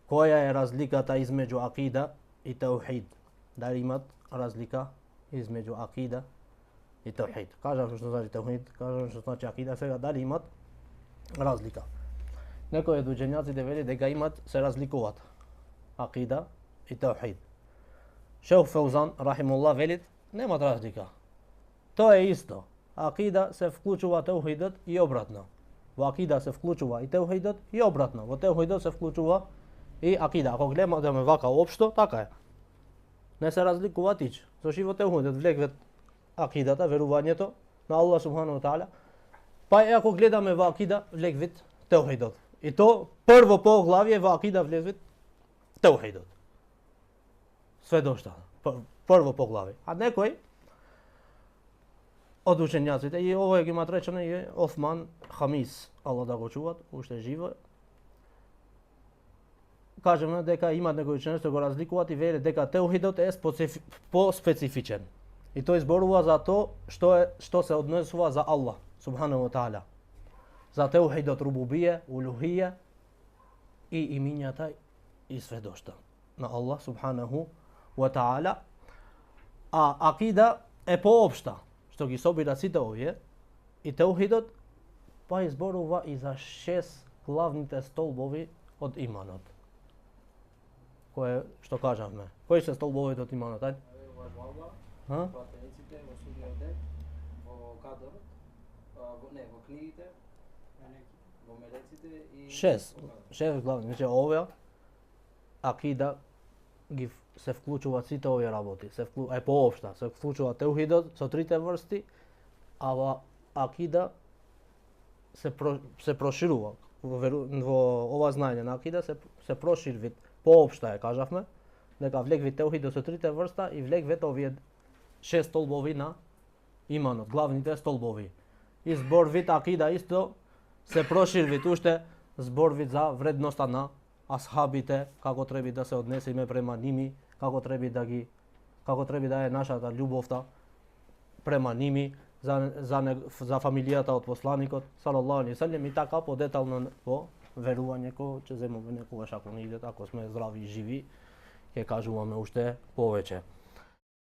koja je razlikata između akida i tauhid. Da li imat razlika između akida i tauhid. Kažem što znači tauhid, kažem što znači akida, сега da li imat razlika. Некои учењаци вели дека имат се разликуваат акида и таухид. Шех Фаузан рахимуллах велит немат разлика. Тоа е исто. Акида се вклучува таухидот и обратно. Во акида се вклучува и таухидот и обратно. Во таухидот се вклучува и акида. Ако гледаме вака општо, така е. Не се разликуваат ич. Зашто во таухидот влегвет акидата, верувањето на Аллах субхану ва таала. Па и ако гледаме во акида, влегвет таухидот. И то прво поглавје во акида влегвет таухидот. Све дошта. Прво поглавје. А некој од учењаците, и ово ги имат речено и Осман Хамис, Аллах да го чуват, уште живо. Кажеме дека имат некои учењаци што го разликуваат и велат дека таухидот е по-специфичен. И тој зборува за тоа што се однесува за Аллах субхану ва таала. За таухидот рубубија, улухија и имињата и сведошта на Аллах субханаху ва таала. А акида е поопшта, што ги собира сите овие, и таухидот па изборува и за 6 главните столбови од иманот. Кое што кажавме? Кои се столбовите од иманот? Ајде. Во пратениците, во судниот ден, во кадрот, во книгите, во мелеците и 6 главни. Значи овие акида ги се вклучува сите овие работи. Е поопшта, се вклучува таухидот со трите врсти, а во акида се проширува. Во ова знаење на акида се проширви. Поопшта е, кажавме, дека влегви таухидот со трите врста и влегвет овие 6 столбови на иманот, главните столбови. И зборвит акида исто се проширвит уште зборвит за вредноста на асхабите, како треба да се однесеме према ними, како треба да е нашата љубовта према ними, за фамилијата од посланикот салаллаху алейхи ве селем и така подетално во верување кој ќе земеме некогаш ако не идет, ако сме здрави и живи, ќе кажуваме уште повеќе.